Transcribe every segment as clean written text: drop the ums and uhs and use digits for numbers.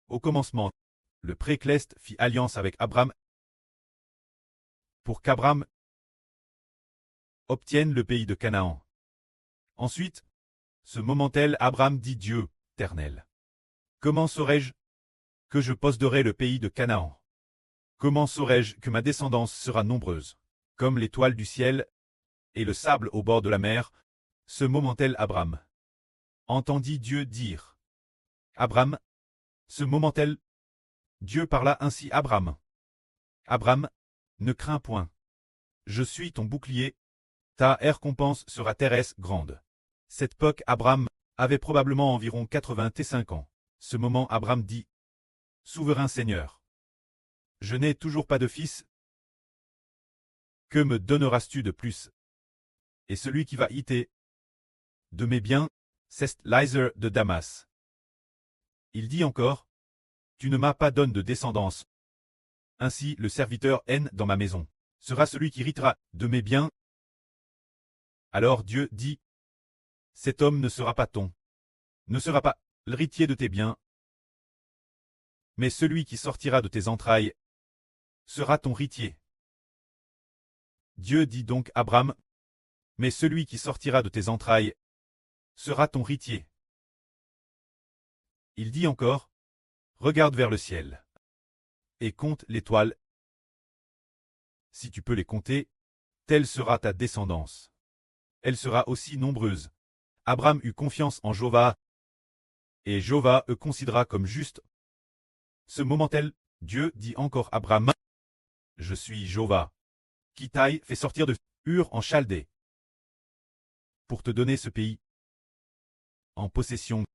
Au commencement, le Précleste fit alliance avec Abram pour qu'Abram obtienne le pays de Canaan. Ensuite, ce moment tel Abram dit Dieu, Éternel. Comment saurais-je que je posséderai le pays de Canaan? Comment saurais-je que ma descendance sera nombreuse, comme l'étoile du ciel et le sable au bord de la mer? Ce moment tel Abram entendit Dieu dire. Abram, ce moment tel, Dieu parla ainsi à Abram. Abram, ne crains point. Je suis ton bouclier, ta récompense sera terrestre grande. Cette époque Abram avait probablement environ 85 ans. Ce moment Abram dit, Souverain Seigneur, je n'ai toujours pas de fils. Que me donneras-tu de plus? Et celui qui va hiter de mes biens, c'est Eliezer de Damas. Il dit encore, Tu ne m'as pas donné de descendance. Ainsi le serviteur N dans ma maison sera celui qui héritera de mes biens. Alors Dieu dit, Cet homme ne sera pas ne sera pas l'héritier de tes biens, mais celui qui sortira de tes entrailles sera ton héritier. Dieu dit donc à Abram, mais celui qui sortira de tes entrailles sera ton héritier. Il dit encore, Regarde vers le ciel et compte l'étoile. Si tu peux les compter, telle sera ta descendance. Elle sera aussi nombreuse. Abram eut confiance en Jéhovah, et Jéhovah le considéra comme juste. Ce moment tel, Dieu dit encore à Abram, Je suis Jéhovah, qui t'a fait sortir de Ur en Chaldée, pour te donner ce pays en possession.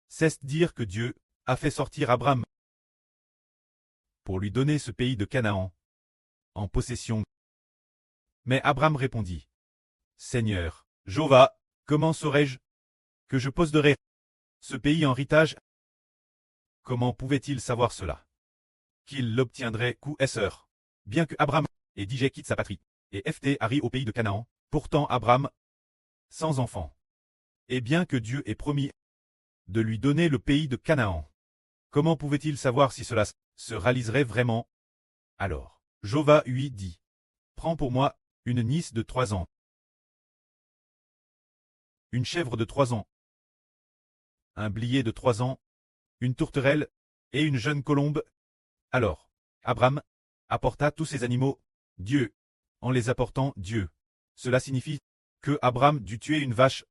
C'est dire que Dieu a fait sortir Abram pour lui donner ce pays de Canaan en possession. Mais Abram répondit, Seigneur, Jéhovah, comment saurais-je que je posséderai ce pays en héritage? Comment pouvait-il savoir cela? Qu'il l'obtiendrait coup et sœur. Bien que Abram et Dijé quitte sa patrie, et Ft arrive au pays de Canaan, pourtant Abram, sans enfant. Et bien que Dieu ait promis de lui donner le pays de Canaan, comment pouvait-il savoir si cela se réaliserait vraiment? Alors, Jéhovah lui dit, Prends pour moi une nice de 3 ans, une chèvre de 3 ans, un blier de 3 ans, une tourterelle et une jeune colombe. Alors, Abram apporta tous ces animaux, Dieu, en les apportant Dieu. Cela signifie que Abram dut tuer une vache,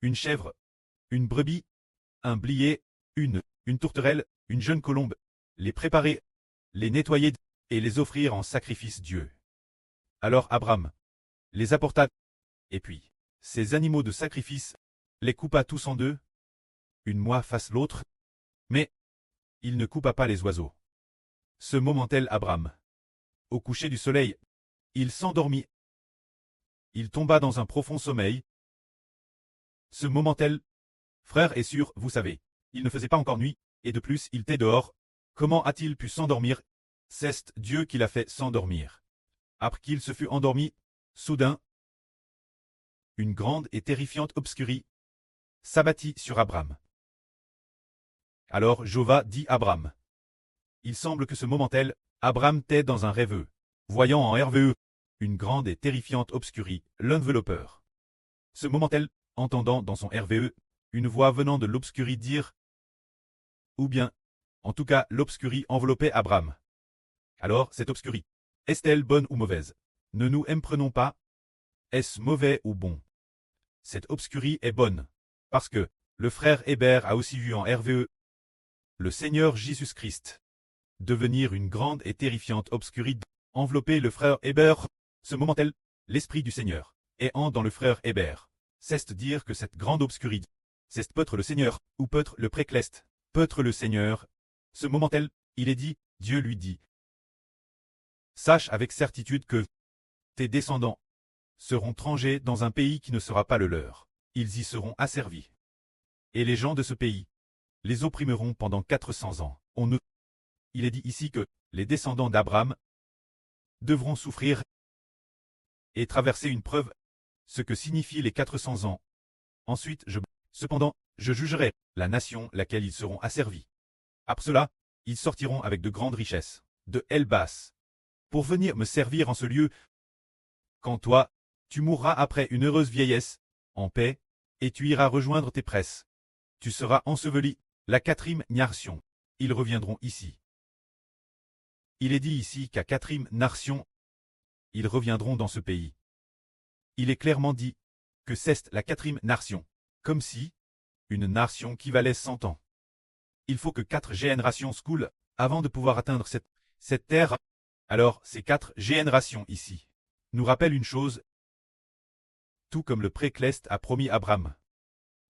une chèvre, une brebis, un blier, une tourterelle, une jeune colombe, les préparer, les nettoyer et les offrir en sacrifice Dieu. Alors Abram les apporta, et puis, ces animaux de sacrifice, les coupa tous en deux, une mois face l'autre, mais il ne coupa pas les oiseaux. Ce moment tel Abram. Au coucher du soleil, il s'endormit. Il tomba dans un profond sommeil. Ce moment tel, frère est sûr, vous savez, il ne faisait pas encore nuit, et de plus il était dehors. Comment a-t-il pu s'endormir? C'est Dieu qui l'a fait s'endormir. Après qu'il se fut endormi, soudain, une grande et terrifiante obscurie s'abattit sur Abram. Alors Jéhovah dit à Abram. Il semble que ce moment tel, Abram était dans un rêveux. Voyant en RVE une grande et terrifiante obscurie, l'enveloppeur. Ce moment tel, entendant dans son RVE une voix venant de l'obscurie dire, ou bien, en tout cas l'obscurie enveloppait Abram. Alors cette obscurie, est-elle bonne ou mauvaise? Ne nous prenons pas. Est-ce mauvais ou bon? Cette obscurie est bonne, parce que le frère Hébert a aussi vu en RVE le Seigneur Jésus-Christ devenir une grande et terrifiante obscurie, envelopper le frère Hébert. Ce moment tel, l'Esprit du Seigneur est dans le frère Hébert. C'est dire que cette grande obscurie, c'est peut-être le Seigneur, ou peut-être le Précleste, peut-être le Seigneur. Ce moment tel, il est dit, Dieu lui dit. Sache avec certitude que tes descendants seront étrangers dans un pays qui ne sera pas le leur. Ils y seront asservis. Et les gens de ce pays les opprimeront pendant 400 ans. Il est dit ici que les descendants d'Abraham devront souffrir et traverser une preuve, ce que signifient les 400 ans. Ensuite, cependant, je jugerai la nation laquelle ils seront asservis. Après cela, ils sortiront avec de grandes richesses, de Elbas, pour venir me servir en ce lieu. Quand toi, tu mourras après une heureuse vieillesse, en paix, et tu iras rejoindre tes presses. Tu seras enseveli, la quatrième Narsion. Ils reviendront ici. Il est dit ici qu'à quatrième Narsion, ils reviendront dans ce pays. Il est clairement dit que c'est la quatrième Narsion, comme si une nation qui valait 100 ans. Il faut que 4 générations se coulent avant de pouvoir atteindre cette terre. Alors, ces 4 générations ici nous rappellent une chose, tout comme le précleste a promis Abraham,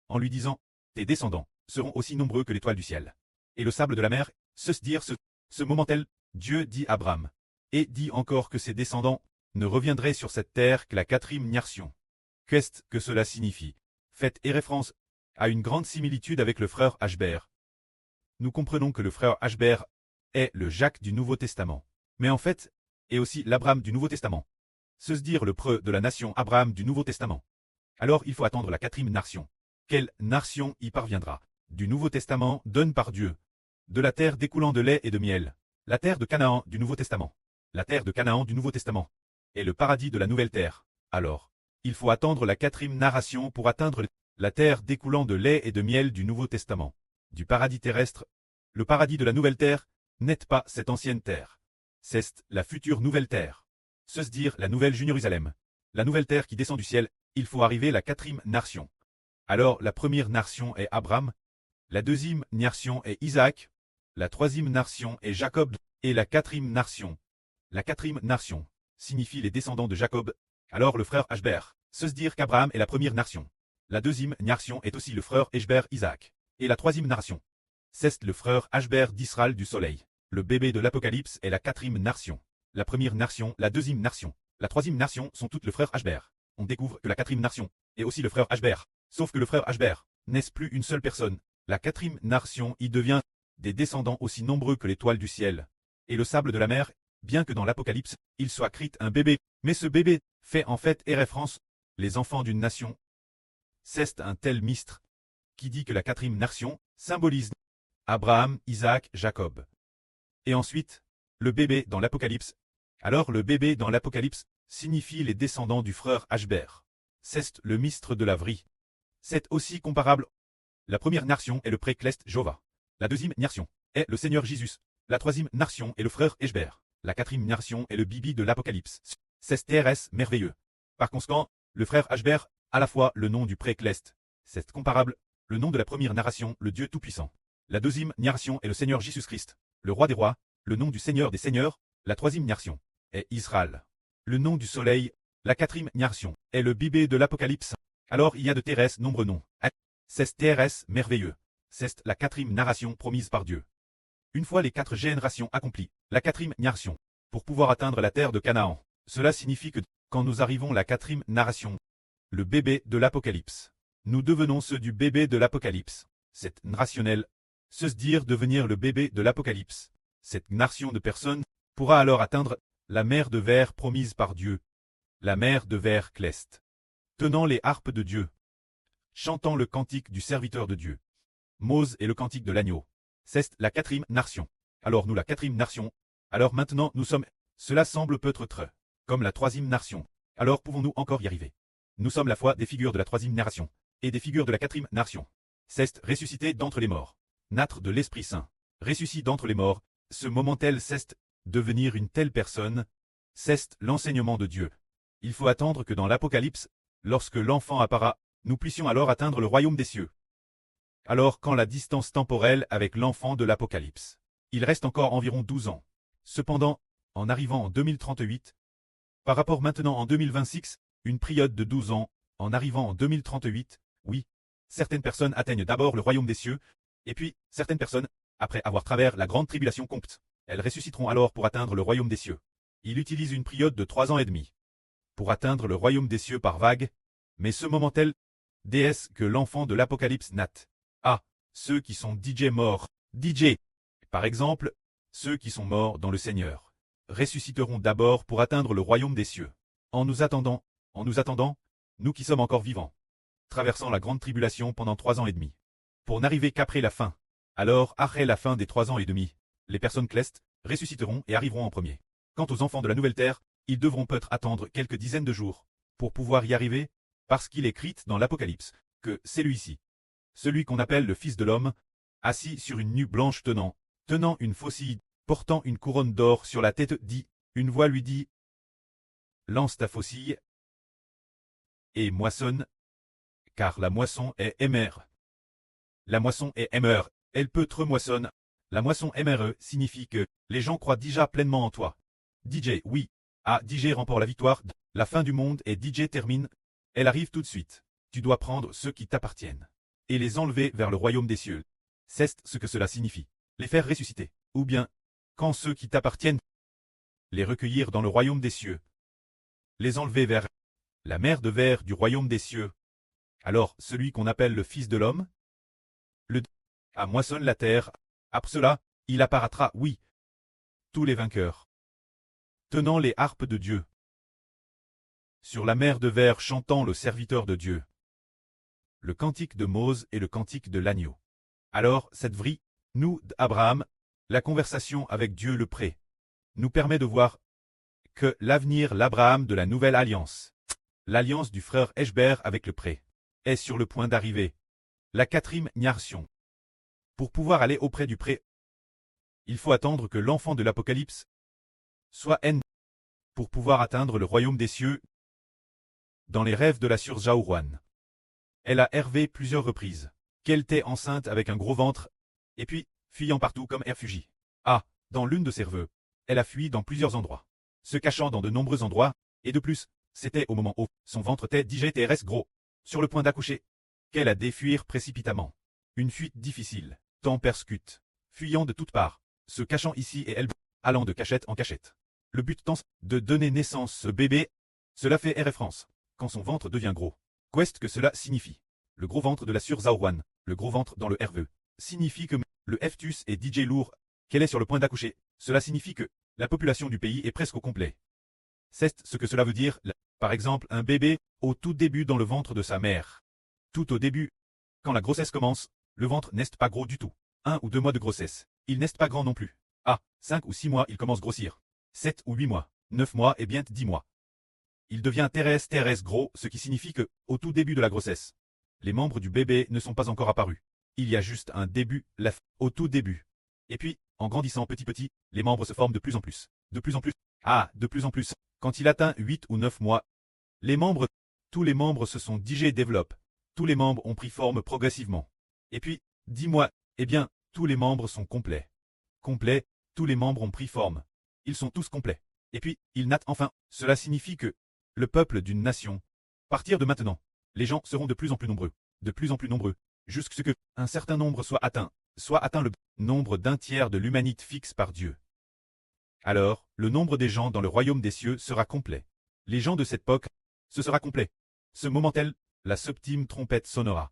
en lui disant « Tes descendants seront aussi nombreux que l'étoile du ciel. » Et le sable de la mer, ce moment-tel, Dieu dit à Abraham, et dit encore que ses descendants ne reviendraient sur cette terre que la quatrième Narsion. Qu'est-ce que cela signifie? Faites référence à une grande similitude avec le frère Ashbert. Nous comprenons que le frère Ashbert est le Jacques du Nouveau Testament, mais en fait, est aussi l'Abraham du Nouveau Testament. Se dire le preux de la nation Abraham du Nouveau Testament. Alors il faut attendre la quatrième Narsion. Quelle nation y parviendra? Du Nouveau Testament donne par Dieu, de la terre découlant de lait et de miel, la terre de Canaan du Nouveau Testament. La terre de Canaan du Nouveau Testament est le paradis de la nouvelle terre. Alors, il faut attendre la quatrième narration pour atteindre la terre découlant de lait et de miel du Nouveau Testament. Du paradis terrestre, le paradis de la nouvelle terre, n'est pas cette ancienne terre. C'est la future nouvelle terre. Se dire la nouvelle Jérusalem. La nouvelle terre qui descend du ciel, il faut arriver la quatrième nation. Alors la première nation est Abraham, la deuxième nation est Isaac, la troisième nation est Jacob, et la quatrième nation. La quatrième nation signifie les descendants de Jacob. Alors le frère Ashbert, se dire qu'Abraham est la première nation. La deuxième nation est aussi le frère Ashbert Isaac. Et la troisième nation, c'est le frère Ashbert d'Israël du soleil. Le bébé de l'Apocalypse est la quatrième nation. La première nation, la deuxième nation, la troisième nation sont toutes le frère Ashbert. On découvre que la quatrième nation est aussi le frère Ashbert. Sauf que le frère Ashbert n'est plus une seule personne. La quatrième nation y devient des descendants aussi nombreux que l'étoile du ciel. Et le sable de la mer, bien que dans l'Apocalypse, il soit écrit un bébé, mais ce bébé fait en fait référence les enfants d'une nation. C'est un tel mystre qui dit que la quatrième nation symbolise Abraham, Isaac, Jacob. Et ensuite, le bébé dans l'Apocalypse. Alors le bébé dans l'Apocalypse signifie les descendants du frère Ashbert. C'est le mystre de la vraie. C'est aussi comparable. La première nation est le précleste Jova. La deuxième nation est le Seigneur Jésus. La troisième nation est le frère Ashbert. La quatrième nation est le bibi de l'Apocalypse. C'est TRS merveilleux. Par conséquent, le frère Ashbert, à la fois le nom du précleste. C'est comparable. Le nom de la première narration, le Dieu Tout-Puissant. La deuxième narration est le Seigneur Jésus-Christ, le Roi des Rois, le nom du Seigneur des Seigneurs. La troisième narration est Israël. Le nom du soleil. La quatrième narration est le bébé de l'Apocalypse. Alors il y a de TRS nombreux noms. C'est TRS merveilleux. C'est la quatrième narration promise par Dieu. Une fois les 4 générations accomplies, la quatrième narration, pour pouvoir atteindre la terre de Canaan, cela signifie que, quand nous arrivons la quatrième narration, le bébé de l'Apocalypse, nous devenons ceux du bébé de l'Apocalypse. C'est rationnel. Se dire devenir le bébé de l'Apocalypse. Cette nation de personnes pourra alors atteindre la mer de verre promise par Dieu. La mer de verre cleste. Tenant les harpes de Dieu. Chantant le cantique du serviteur de Dieu. Mose et le cantique de l'agneau. C'est la quatrième nation. Alors nous la quatrième nation. Alors maintenant nous sommes. Cela semble peut-être comme la troisième nation. Alors pouvons-nous encore y arriver? Nous sommes la fois des figures de la troisième narration et des figures de la quatrième nation. C'est ressuscité d'entre les morts. Naître de l'Esprit Saint. Ressuscité d'entre les morts. Ce moment tel c'est devenir une telle personne. C'est l'enseignement de Dieu. Il faut attendre que dans l'Apocalypse, lorsque l'enfant apparaît, nous puissions alors atteindre le royaume des cieux. Alors quand la distance temporelle avec l'enfant de l'Apocalypse, il reste encore environ 12 ans. Cependant, en arrivant en 2038, par rapport maintenant en 2026, une période de 12 ans, en arrivant en 2038, oui, certaines personnes atteignent d'abord le royaume des cieux, et puis, certaines personnes, après avoir travers la grande tribulation compte, elles ressusciteront alors pour atteindre le royaume des cieux. Il utilise une période de 3 ans et demi pour atteindre le royaume des cieux par vague, mais ce moment tel, déesse que l'enfant de l'Apocalypse natte. Ah, ceux qui sont DJ morts, DJ, par exemple, ceux qui sont morts dans le Seigneur, ressusciteront d'abord pour atteindre le royaume des cieux. En nous attendant, nous qui sommes encore vivants, traversant la grande tribulation pendant 3 ans et demi, pour n'arriver qu'après la fin. Alors, après la fin des 3 ans et demi, les personnes clestes, ressusciteront et arriveront en premier. Quant aux enfants de la nouvelle terre, ils devront peut-être attendre quelques dizaines de jours pour pouvoir y arriver, parce qu'il est écrit dans l'Apocalypse que c'est lui-ci, celui qu'on appelle le Fils de l'homme, assis sur une nue blanche tenant une faucille, portant une couronne d'or sur la tête, dit, une voix lui dit, lance ta faucille et moissonne, car la moisson est émère. La moisson est émère, elle peut te moissonne. La moisson MRE signifie que les gens croient déjà pleinement en toi. DJ, oui. Ah, DJ remporte la victoire. La fin du monde et DJ termine. Elle arrive tout de suite. Tu dois prendre ceux qui t'appartiennent et les enlever vers le royaume des cieux. C'est ce que cela signifie. Les faire ressusciter. Ou bien, quand ceux qui t'appartiennent, les recueillir dans le royaume des cieux. Les enlever vers la mer de verre du royaume des cieux. Alors, celui qu'on appelle le Fils de l'homme, moissonne la terre. Après cela, il apparaîtra, oui, tous les vainqueurs, tenant les harpes de Dieu, sur la mer de verre chantant le serviteur de Dieu, le cantique de Mose et le cantique de l'agneau. Alors, cette vraie, nous, d'Abraham, la conversation avec Dieu le pré, nous permet de voir que l'avenir, l'Abraham de la nouvelle alliance, l'alliance du frère Eshber avec le pré, est sur le point d'arriver. La quatrième nation. Pour pouvoir aller auprès du pré, il faut attendre que l'enfant de l'Apocalypse soit N pour pouvoir atteindre le royaume des cieux. Dans les rêves de la sœur Jaourouane, elle a rêvé plusieurs reprises qu'elle était enceinte avec un gros ventre, et puis, fuyant partout comme elle fugie. Ah, dans l'une de ses rêves, elle a fui dans plusieurs endroits, se cachant dans de nombreux endroits, et de plus, c'était au moment où son ventre était digéré gros, sur le point d'accoucher, qu'elle a dû fuir précipitamment. Une fuite difficile, tant persécute, fuyant de toutes parts, se cachant ici et elle, allant de cachette en cachette. Le but tant de donner naissance ce bébé, cela fait référence, quand son ventre devient gros. Qu'est-ce que cela signifie? Le gros ventre de la sœur Zaourouane, le gros ventre dans le RVE, signifie que le Ftus est DJ lourd, qu'elle est sur le point d'accoucher. Cela signifie que la population du pays est presque au complet. C'est ce que cela veut dire, par exemple un bébé, au tout début dans le ventre de sa mère. Tout au début, quand la grossesse commence, le ventre n'est pas gros du tout. 1 ou 2 mois de grossesse, il n'est pas grand non plus. Ah, 5 ou 6 mois il commence à grossir. 7 ou 8 mois, 9 mois et bien 10 mois. Il devient terrestre gros, ce qui signifie que, au tout début de la grossesse, les membres du bébé ne sont pas encore apparus. Il y a juste un début, au tout début. Et puis, en grandissant petit, les membres se forment de plus en plus. De plus en plus. Ah, de plus en plus. Quand il atteint 8 ou 9 mois, tous les membres se sont développent. Tous les membres ont pris forme progressivement. Et puis, 10 mois, eh bien, tous les membres sont complets. Complets, tous les membres ont pris forme. Ils sont tous complets. Et puis, ils naissent enfin. Cela signifie que le peuple d'une nation, à partir de maintenant, les gens seront de plus en plus nombreux, jusqu'à ce que un certain nombre soit atteint le nombre d'un tiers de l'humanité fixe par Dieu. Alors, le nombre des gens dans le royaume des cieux sera complet. Les gens de cette époque, ce sera complet. Ce moment-tel, la septième trompette sonnera,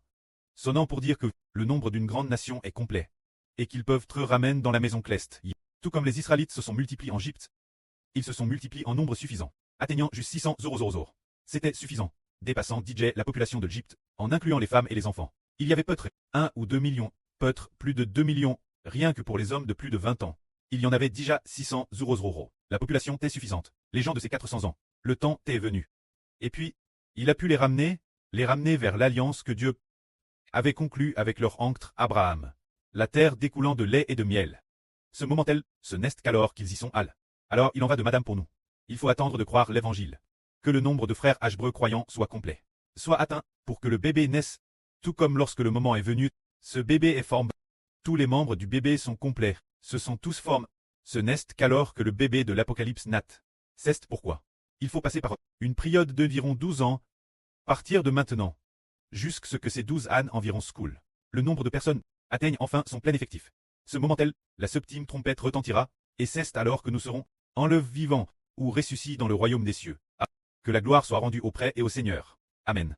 sonnant pour dire que le nombre d'une grande nation est complet, et qu'ils peuvent te ramener dans la maison cleste. Tout comme les Israélites se sont multipliés en Égypte, ils se sont multipliés en nombre suffisant, atteignant juste 600 000. C'était suffisant, dépassant DJ la population de l'Égypte, en incluant les femmes et les enfants. Il y avait peut-être 1 ou 2 millions, peut-être plus de 2 millions, rien que pour les hommes de plus de 20 ans. Il y en avait déjà 600 000. La population était suffisante. Les gens de ces 400 ans, le temps est venu. Et puis, il a pu les ramener vers l'alliance que Dieu avait conclue avec leur oncle Abraham, la terre découlant de lait et de miel. Ce moment-tel, ce n'est qu'alors qu'ils y sont allés. Alors il en va de madame pour nous. Il faut attendre de croire l'évangile. Que le nombre de frères hébreux croyants soit complet, soit atteint, pour que le bébé naisse. Tout comme lorsque le moment est venu, ce bébé est formé. Tous les membres du bébé sont complets, ce sont tous formes. Ce n'est qu'alors que le bébé de l'Apocalypse naît. C'est pourquoi il faut passer par une période d'environ 12 ans, partir de maintenant, jusqu'à ce que ces 12 ans environ school. Le nombre de personnes atteignent enfin son plein effectif. Ce moment-tel, la septième trompette retentira, et c'est alors que nous serons enlevés vivants ou ressuscités dans le royaume des cieux. Ah, que la gloire soit rendue au prêtre et au Seigneur. Amen.